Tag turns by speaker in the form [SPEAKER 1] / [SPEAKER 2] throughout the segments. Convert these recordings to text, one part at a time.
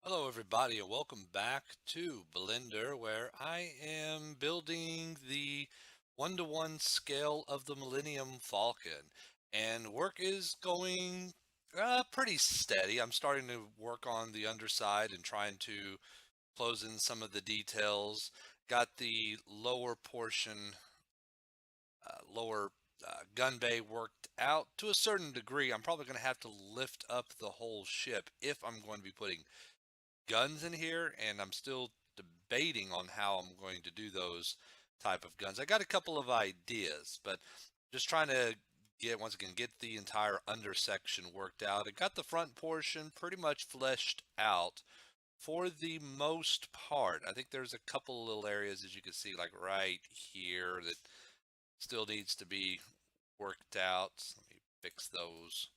[SPEAKER 1] Hello everybody and welcome back to Blender where I am building the one-to-one scale of the Millennium Falcon and work is going pretty steady. I'm starting to work on the underside and trying to close in some of the details. Got the lower portion, lower gun bay worked out to a certain degree. I'm probably going to have to lift up the whole ship if I'm going to be putting guns in here, and I'm still debating on how I'm going to do those type of guns. I got a couple of ideas, but just trying to once again get the entire undersection worked out. I got the front portion pretty much fleshed out for the most part. I think there's a couple of little areas, as you can see, like right here, that still needs to be worked out. Let me fix those.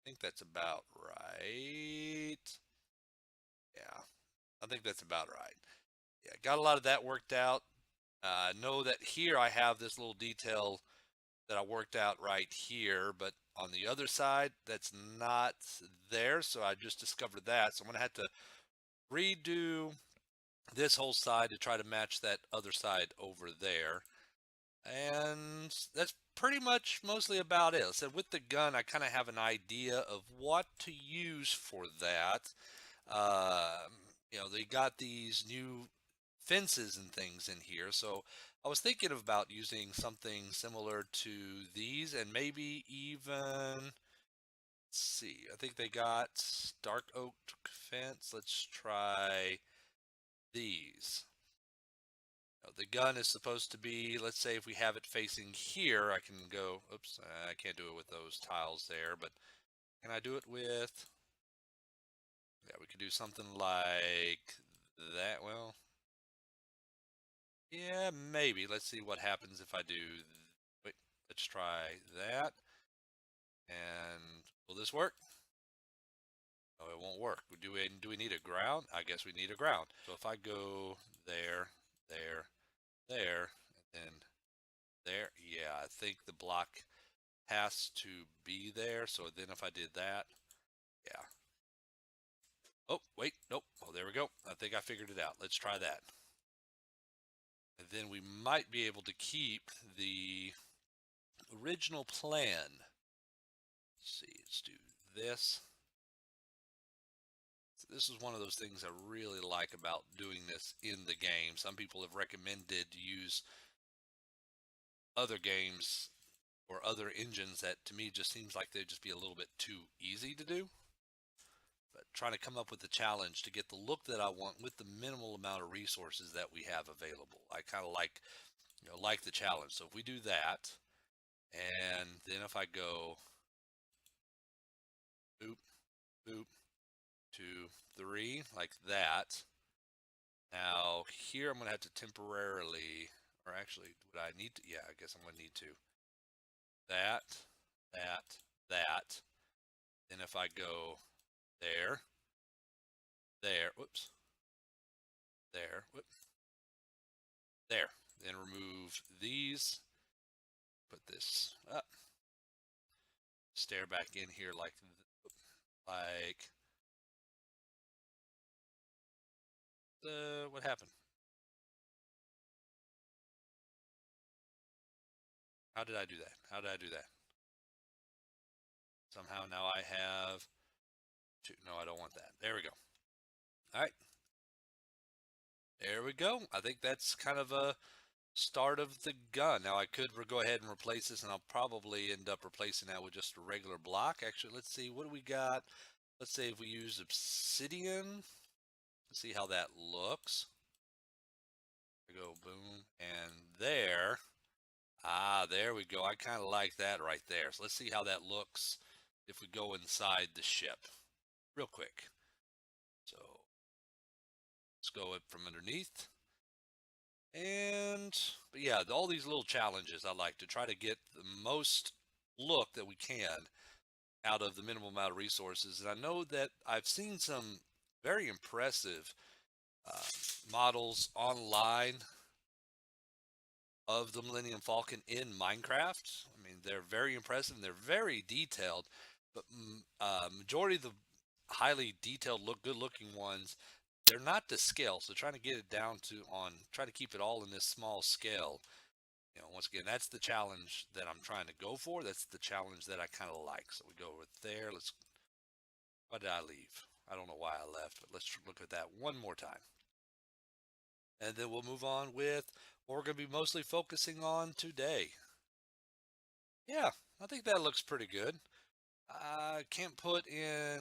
[SPEAKER 1] I think that's about right. Yeah, I think that's about right. Yeah, got a lot of that worked out. Know that here I have this little detail that I worked out right here, but on the other side, that's not there. So I just discovered that. So I'm going to have to redo this whole side to try to match that other side over there. And that's pretty much mostly about it. So with the gun, I kind of have an idea of what to use for that. Um, they got these new fences and things in here. So I was thinking about using something similar to these and maybe even, let's see, I think they got dark oak fence. Let's try these. The gun is supposed to be, let's say if we have it facing here, I can go, oops, I can't do it with those tiles there, but can I do it with, yeah, we could do something like that. Well, yeah, maybe. Let's see what happens if I do, wait, let's try that. And will this work? No, it won't work. Do we need a ground? I guess we need a ground. So if I go there, there, there, and then there, yeah, I think the block has to be there. So then if I did that, yeah. Oh, wait, nope. Oh, there we go. I think I figured it out. Let's try that. And then we might be able to keep the original plan. Let's see, let's do this. So this is one of those things I really like about doing this in the game. Some people have recommended to use other games or other engines that to me just seems like they'd just be a little bit too easy to do. But trying to come up with a challenge to get the look that I want with the minimal amount of resources that we have available. I kind of like the challenge. So if we do that, and then if I go boop, boop, 2, 3, like that. Now here I'm going to have to temporarily, or actually, would I need to? Yeah, I guess I'm going to need to. That, that, that. Then if I go there, there, whoops, there, whoop, there. Then remove these, put this up, stare back in here like what happened? How did I do that? How did I do that? Somehow now I have two. No, I don't want that. There we go. All right. There we go. I think that's kind of a start of the gun. Now I could go ahead and replace this, and I'll probably end up replacing that with just a regular block. Actually, let's see, what do we got? Let's say if we use obsidian, let's see how that looks. We go boom, and there. Ah, there we go. I kind of like that right there. So let's see how that looks if we go inside the ship real quick. So let's go up from underneath. And but yeah, all these little challenges I like to try to get the most look that we can out of the minimal amount of resources. And I know that I've seen some very impressive uh, models online of the Millennium Falcon in Minecraft. I mean, they're very impressive and they're very detailed. But majority of the highly detailed, good looking ones, they're not to scale. So trying to get it down to try to keep it all in this small scale. Once again, that's the challenge that I'm trying to go for. That's the challenge that I kind of like. So we go over there. Why did I leave? I don't know why I left, but let's look at that one more time. And then we'll move on with what we're going to be mostly focusing on today. Yeah, I think that looks pretty good. I can't put in,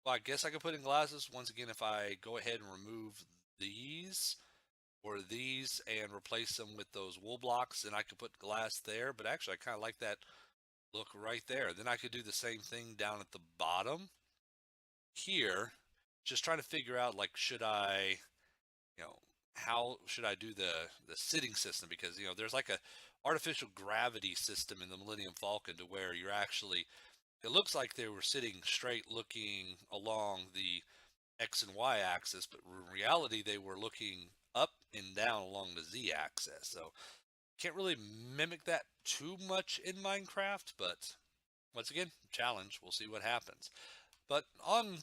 [SPEAKER 1] well, I guess I could put in glasses. Once again, if I go ahead and remove these or these and replace them with those wool blocks, then I could put glass there. But actually, I kind of like that look right there. Then I could do the same thing down at the bottom here. Just trying to figure out, like, should I, you know, how should I do the sitting system? Because there's like a artificial gravity system in the Millennium Falcon to where you're actually, it looks like they were sitting straight looking along the X and Y axis, but in reality they were looking up and down along the Z axis. So can't really mimic that too much in Minecraft, but once again, challenge. We'll see what happens. But on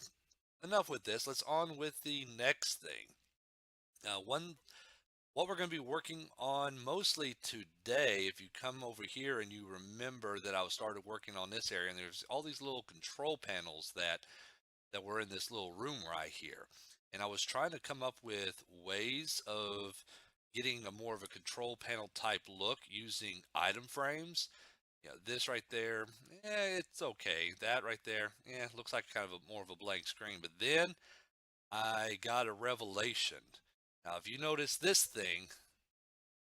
[SPEAKER 1] enough with this. Let's on with the next thing. Now, what we're going to be working on mostly today, if you come over here and you remember that I started working on this area, and there's all these little control panels that were in this little room right here. And I was trying to come up with ways of getting a more of a control panel type look using item frames. This right there, it's okay. That right there, looks like kind of more of a blank screen. But then I got a revelation. Now, if you notice this thing,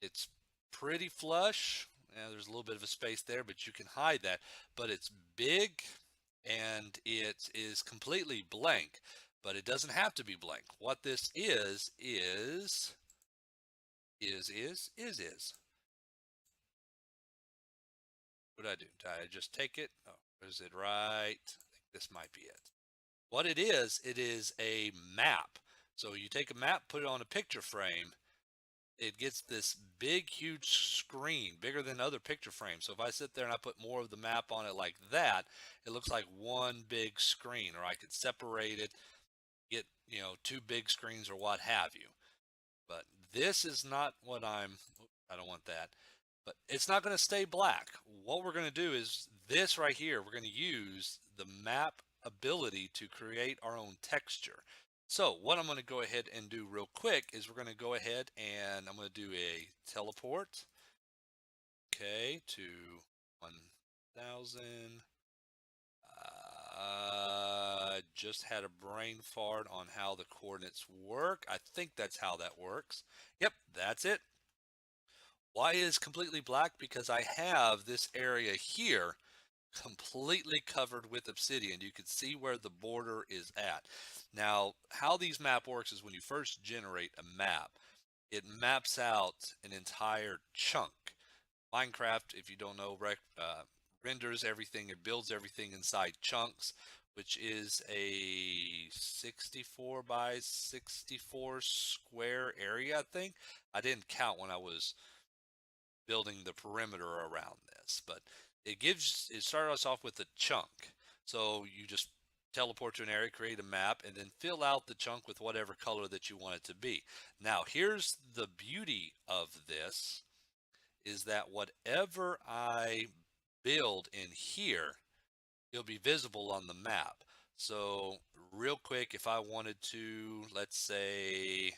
[SPEAKER 1] it's pretty flush. There's a little bit of a space there, but you can hide that. But it's big and it is completely blank, but it doesn't have to be blank. What this is. What did I do? Did I just take it? Oh, is it right? I think this might be it. What it is a map. So you take a map, put it on a picture frame, it gets this big, huge screen, bigger than other picture frames. So if I sit there and I put more of the map on it like that, it looks like one big screen, or I could separate it, get, two big screens or what have you. But this is not what I don't want that. But it's not going to stay black. What we're going to do is this right here, we're going to use the map ability to create our own texture. So what I'm going to go ahead and do real quick is we're going to go ahead and I'm going to do a teleport. Okay, to 1000. Just had a brain fart on how the coordinates work. I think that's how that works. Yep, that's it. Why is completely black? Because I have this area here completely covered with obsidian. You can see where the border is at. Now, how these map works is when you first generate a map, it maps out an entire chunk. Minecraft, if you don't know, renders everything, it builds everything inside chunks, which is a 64 by 64 square area, I think. I didn't count when I was building the perimeter around this, but it started us off with a chunk. So you just teleport to an area, create a map, and then fill out the chunk with whatever color that you want it to be. Now, here's the beauty of this, is that whatever I build in here, it'll be visible on the map. So real quick, if I wanted to, let's say,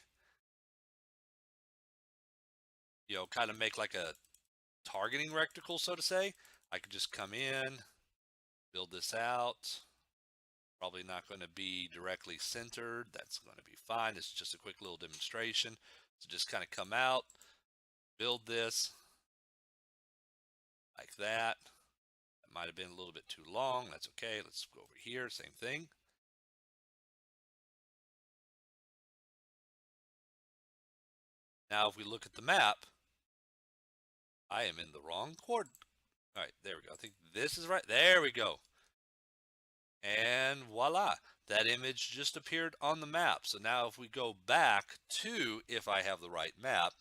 [SPEAKER 1] kind of make like a targeting reticle, so to say, I could just come in, build this out. Probably not going to be directly centered. That's going to be fine. It's just a quick little demonstration. So just kind of come out, build this like that. That might have been a little bit too long. That's okay. Let's go over here. Same thing. Now, if we look at the map, I am in the wrong chord. All right, there we go. I think this is right. There we go. And voila, that image just appeared on the map. So now if we go back to, if I have the right map,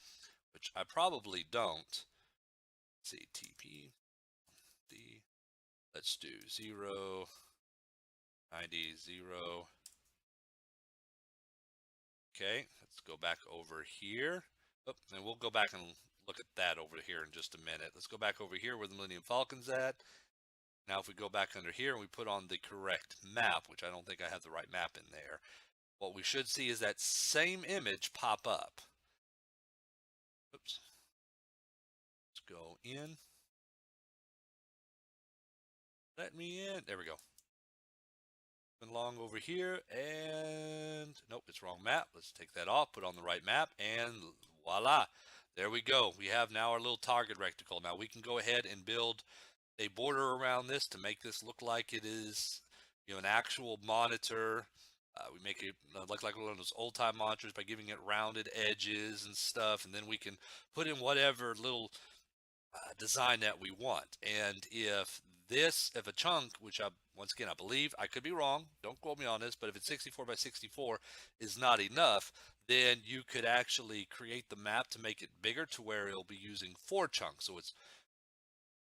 [SPEAKER 1] which I probably don't, let's see, TP, D, let's do 0, 90, 0. Okay, let's go back over here. Oh, and we'll go back and look at that over here in just a minute. Let's go back over here where the Millennium Falcon's at. Now, if we go back under here and we put on the correct map, which I don't think I have the right map in there, what we should see is that same image pop up. Oops. Let's go in. Let me in. There we go. Along over here, and nope, it's wrong map. Let's take that off, put on the right map, and voila. There we go. We have now our little target reticle. Now we can go ahead and build a border around this to make this look like it is, an actual monitor. We make it look like one of those old time monitors by giving it rounded edges and stuff, and then we can put in whatever little design that we want. And if a chunk, which once again I believe, I could be wrong, don't quote me on this, but if it's 64 by 64 is not enough, then you could actually create the map to make it bigger to where it'll be using 4 chunks. So it's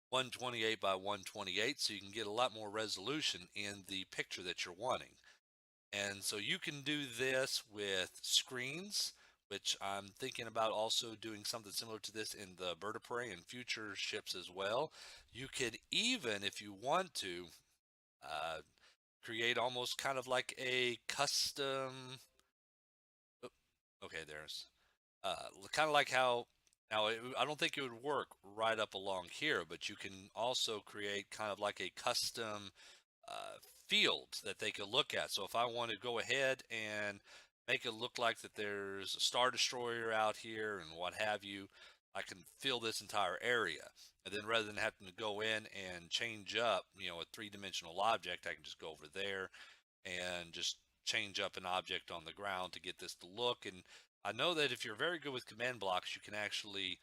[SPEAKER 1] 128 by 128, so you can get a lot more resolution in the picture that you're wanting. And so you can do this with screens, which I'm thinking about also doing something similar to this in the bird of prey and future ships as well. You could even, if you want to, uh, create almost kind of like a custom. Oh, okay, there's kind of like how. Now, I don't think it would work right up along here, but you can also create kind of like a custom uh, fields that they could look at. So if I want to go ahead and make it look like that there's a Star Destroyer out here and what have you, I can fill this entire area. And then rather than having to go in and change up, a three-dimensional object, I can just go over there and just change up an object on the ground to get this to look. And I know that if you're very good with command blocks, you can actually,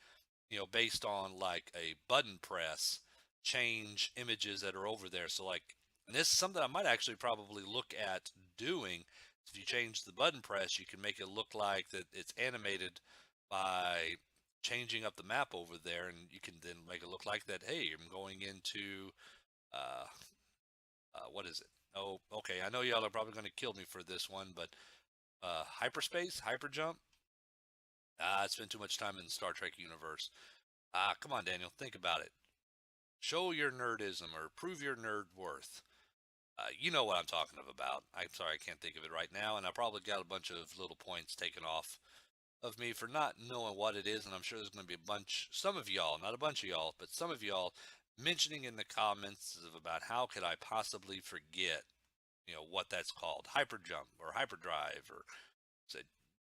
[SPEAKER 1] based on like a button press, change images that are over there. So like, and this is something I might actually probably look at doing. If you change the button press, you can make it look like that it's animated by changing up the map over there, and you can then make it look like that, hey, I'm going into uh, what is it? Oh, okay. I know y'all are probably going to kill me for this one, but hyperspace, hyperjump. I spend too much time in the Star Trek universe. Come on, Daniel, think about it. Show your nerdism or prove your nerd worth. You know what I'm talking about. I'm sorry, I can't think of it right now, and I probably got a bunch of little points taken off of me for not knowing what it is, and I'm sure there's going to be a bunch, some of y'all, not a bunch of y'all, but some of y'all mentioning in the comments of about how could I possibly forget, what that's called, hyperjump or hyperdrive, or said,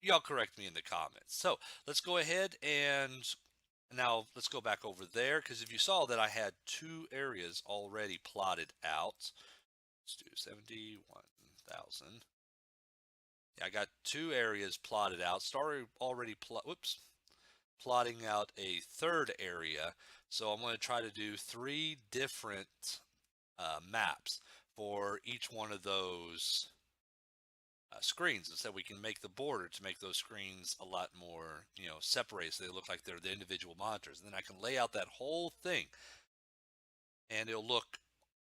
[SPEAKER 1] y'all correct me in the comments. So let's go ahead and now let's go back over there, because if you saw that I had 2 areas already plotted out. Let's do 71,000. Yeah, I got 2 areas plotted out. Started already plotting out a 3rd area. So I'm going to try to do 3 different maps for each one of those screens. Instead, we can make the border to make those screens a lot more, separated, so they look like they're the individual monitors. And then I can lay out that whole thing, and it'll look.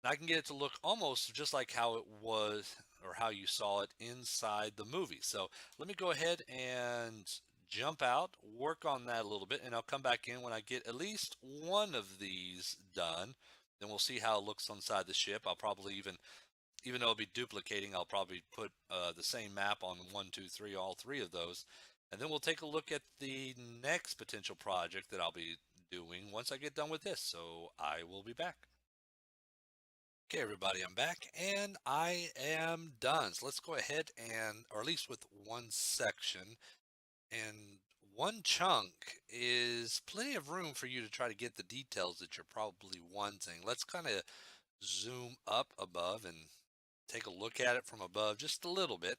[SPEAKER 1] I can get it to look almost just like how it was or how you saw it inside the movie. So let me go ahead and jump out, work on that a little bit, and I'll come back in when I get at least one of these done. Then we'll see how it looks inside the ship. I'll probably even though it'll be duplicating, I'll probably put the same map on 1, 2, 3, all 3 of those. And then we'll take a look at the next potential project that I'll be doing once I get done with this. So I will be back. Okay, everybody, I'm back and I am done. So let's go ahead and, or at least with one section, and one chunk is plenty of room for you to try to get the details that you're probably wanting. Let's kind of zoom up above and take a look at it from above just a little bit.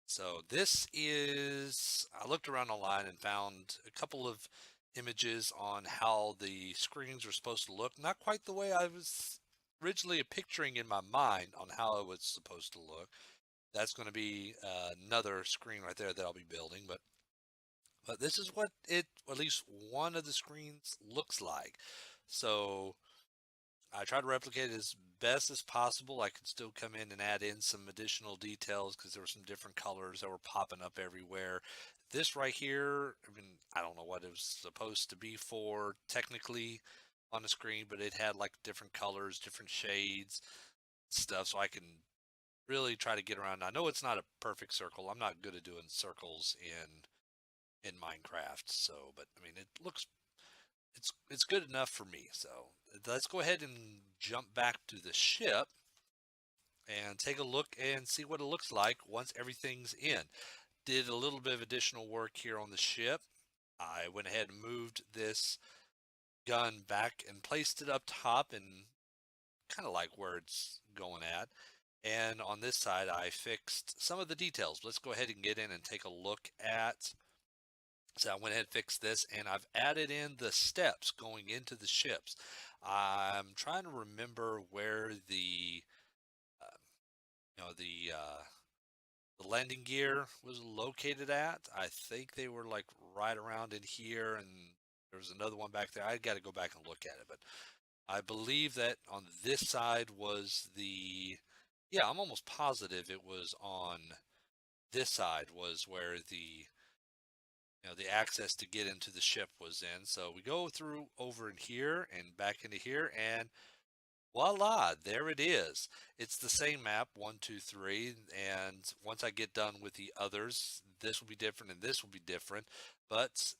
[SPEAKER 1] So this is, I looked around online and found a couple of images on how the screens were supposed to look. Not quite the way I was originally picturing in my mind on how it was supposed to look. That's going to be another screen right there that I'll be building, but this is what it, at least one of the screens looks like. So I try to replicate it as best as possible. I could still come in and add in some additional details because there were some different colors that were popping up everywhere. This right here, I mean, I don't know what it was supposed to be for technically on the screen, but it had like different colors, different shades, stuff, so I can really try to get around. I know it's not a perfect circle. I'm not good at doing circles in Minecraft, so but I mean it looks it's good enough for me. So let's go ahead and jump back to the ship and take a look and see what it looks like once everything's in. Did a little bit of additional work here on the ship. I went ahead and moved this gun back and placed it up top and kind of like where it's going at. And on this side, I fixed some of the details. Let's go ahead and get in and take a look at. So I went ahead and fixed this, and I've added in the steps going into the ships. I'm trying to remember where uh, the landing gear was located at. I think they were like right around in here, and there was another one back there. I got to go back and look at it, but I believe that on this side was the. Yeah, I'm almost positive it was on this side was where the access to get into the ship was in. So we go through over in here and back into here, and voila, there it is. It's the same map, 1, 2, 3, and once I get done with the others, this will be different and this will be different. But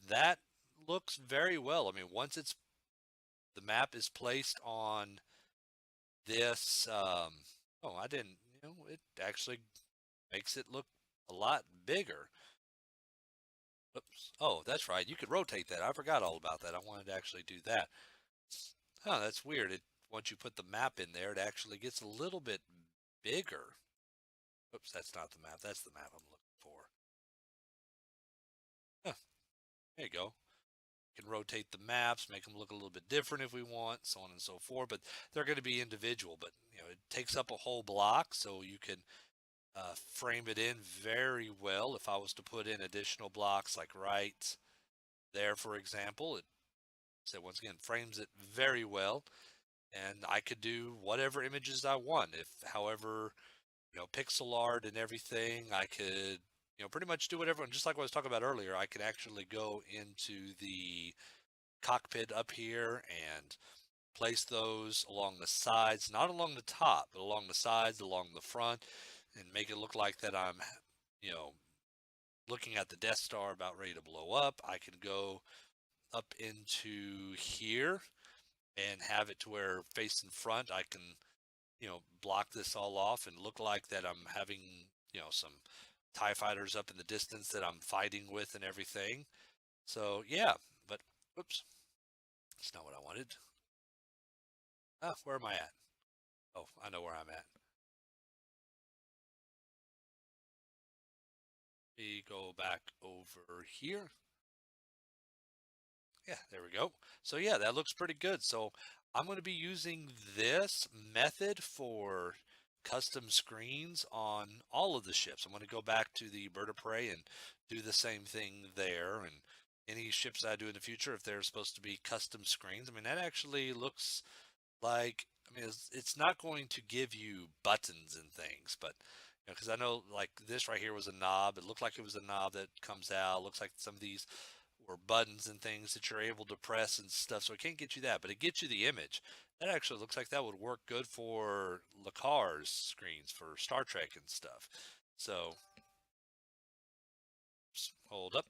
[SPEAKER 1] that looks very well. I mean, once the map is placed on this, oh, I didn't, it actually makes it look a lot bigger. Oops. Oh, that's right. You could rotate that. I forgot all about that. I wanted to actually do that. Huh, that's weird. Once you put the map in there, it actually gets a little bit bigger. Oops, that's not the map. That's the map I'm looking for. Huh, there you go. You can rotate the maps, make them look a little bit different if we want, so on and so forth. But they're going to be individual. But it takes up a whole block, so you can frame it in very well. If I was to put in additional blocks, like right there, for example, it so once again frames it very well, and I could do whatever images I want. If however pixel art and everything, I could pretty much do whatever. And just like what I was talking about earlier, I could actually go into the cockpit up here and place those along the sides, not along the top, but along the sides, along the front, and make it look like that I'm you know looking at the Death Star about ready to blow up. I can go up into here and have it to where face in front I can block this all off and look like that I'm having some TIE fighters up in the distance that I'm fighting with and everything. So yeah, but whoops, that's not what I wanted. Ah, where am I at? Oh, I know where I'm at. We go back over here. Yeah, there we go. So yeah, that looks pretty good. So I'm going to be using this method for custom screens on all of the ships. I'm going to go back to the bird of prey and do the same thing there. And any ships I do in the future, if they're supposed to be custom screens, I mean, that actually looks like, I mean, it's not going to give you buttons and things, but because I know like this right here was a knob. It looked like it was a knob that comes out. It looks like some of these or buttons and things that you're able to press and stuff. So it can't get you that, but it gets you the image. That actually looks like that would work good for Lacar's screens for Star Trek and stuff. So hold up.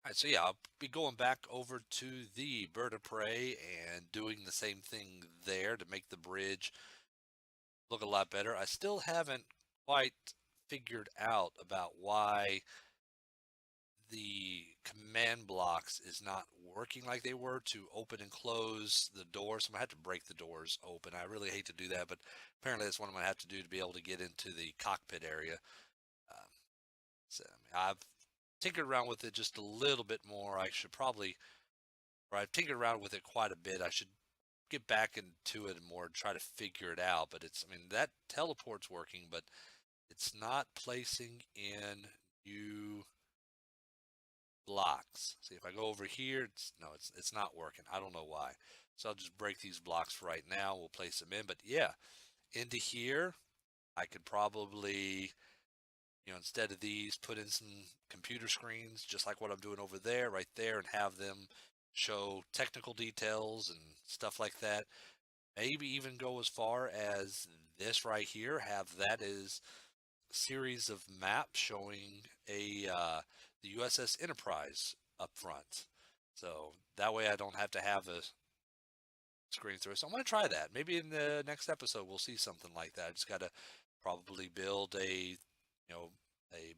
[SPEAKER 1] All right, so yeah, I'll be going back over to the bird of prey and doing the same thing there to make the bridge look a lot better. I still haven't quite figured out about why the command blocks is not working like they were to open and close the doors. So I'm gonna have to break the doors open. I really hate to do that, but apparently that's what I'm gonna have to do to be able to get into the cockpit area. Um, so I mean, tinkered around with it just a little bit more. I should probably, or I've tinkered around with it quite a bit. I should get back into it more and try to figure it out. But it's, I mean, that teleport's working, but it's not placing in new blocks. See, if I go over here, it's not working. I don't know why. So I'll just break these blocks for right now. We'll place them in. But yeah, into here, I could probably, instead of these, put in some computer screens, just like what I'm doing over there, right there, and have them show technical details and stuff like that. Maybe even go as far as this right here, have that as a series of maps showing the USS Enterprise up front. So that way I don't have to have a screen through. So I'm going to try that. Maybe in the next episode we'll see something like that. I just got to probably build a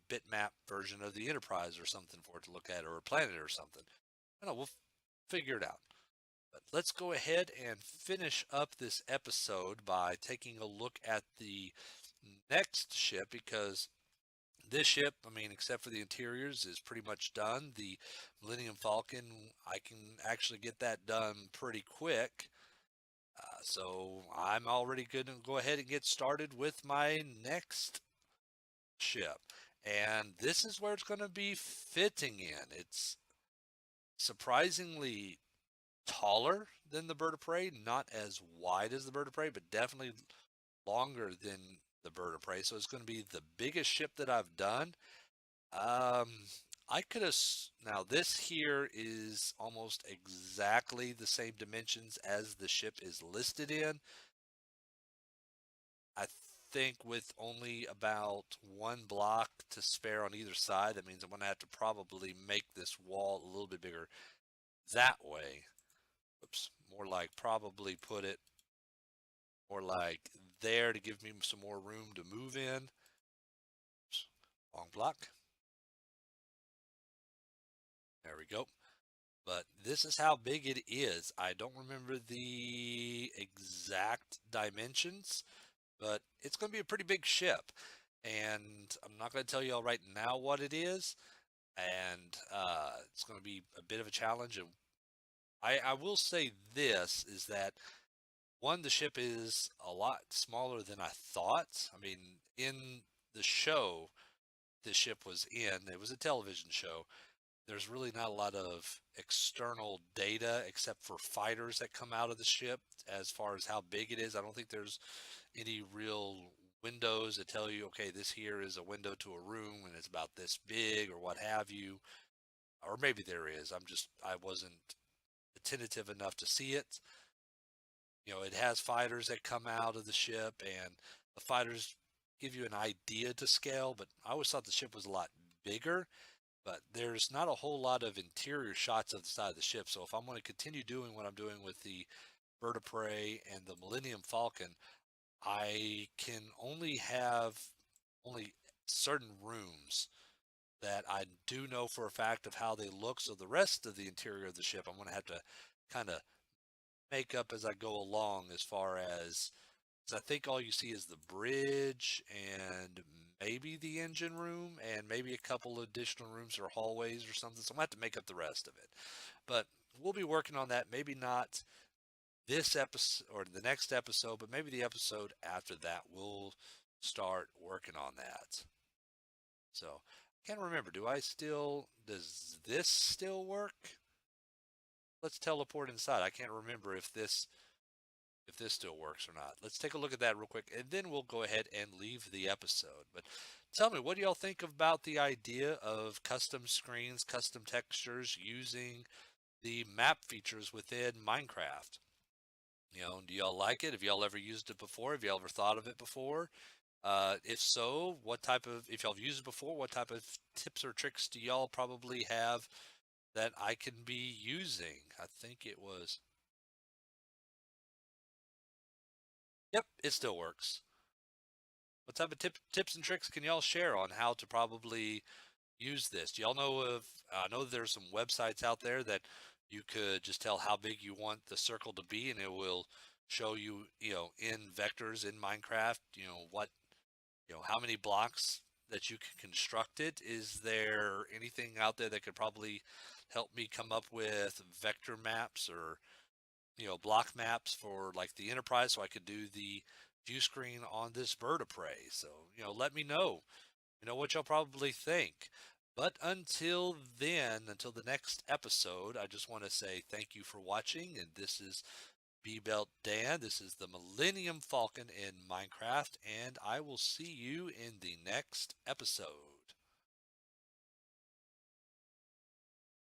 [SPEAKER 1] bitmap version of the Enterprise or something for it to look at, or a planet or something. I don't know. We'll figure it out. But let's go ahead and finish up this episode by taking a look at the next ship, because this ship, I mean, except for the interiors, is pretty much done. The Millennium Falcon, I can actually get that done pretty quick. So I'm already going to go ahead and get started with my next ship. And this is where it's going to be fitting in. It's surprisingly taller than the bird of prey, not as wide as the bird of prey, but definitely longer than the bird of prey. So it's going to be the biggest ship that I've done. Um, I could have, now this here is almost exactly the same dimensions as the ship is listed in. I think with only about one block to spare on either side, that means I'm going to have to probably make this wall a little bit bigger that way. Oops, more like probably put it more like there to give me some more room to move in. Oops, wrong block. There we go. But this is how big it is. I don't remember the exact dimensions, but it's going to be a pretty big ship. And I'm not going to tell you all right now what it is. And it's going to be a bit of a challenge. And I will say this is that one, the ship is a lot smaller than I thought. I mean, in the show the ship was in, it was a television show. There's really not a lot of external data except for fighters that come out of the ship as far as how big it is. I don't think there's any real windows that tell you, okay, this here is a window to a room and it's about this big or what have you. Or maybe there is. I wasn't attentive enough to see it. It has fighters that come out of the ship, and the fighters give you an idea to scale, but I always thought the ship was a lot bigger. But there's not a whole lot of interior shots of the side of the ship. So if I'm going to continue doing what I'm doing with the bird of prey and the Millennium Falcon, I can only have only certain rooms that I do know for a fact of how they look. So the rest of the interior of the ship, I'm going to have to kind of make up as I go along, as far as I think all you see is the bridge and maybe the engine room and maybe a couple additional rooms or hallways or something. So I'm going to have to make up the rest of it. But we'll be working on that. Maybe not this episode or the next episode, but maybe the episode after that, we'll start working on that. So I can't remember. Does this still work? Let's teleport inside. I can't remember if this still works or not. Let's take a look at that real quick, and then we'll go ahead and leave the episode. But tell me, what do y'all think about the idea of custom screens, custom textures using the map features within Minecraft? Do y'all like it? Have y'all ever used it before? Have y'all ever thought of it before? If so, if y'all have used it before, what type of tips or tricks do y'all probably have that I can be using? I think it was, yep, it still works. What type of tips and tricks can y'all share on how to probably use this? Do y'all know of, I know there's some websites out there that you could just tell how big you want the circle to be, and it will show you, in vectors in Minecraft, how many blocks that you can construct it? Is there anything out there that could probably help me come up with vector maps or block maps for like the Enterprise so I could do the view screen on this bird of prey? So let me know. What y'all probably think. But until then, until the next episode, I just want to say thank you for watching. And this is B Belt Dan. This is the Millennium Falcon in Minecraft. And I will see you in the next episode.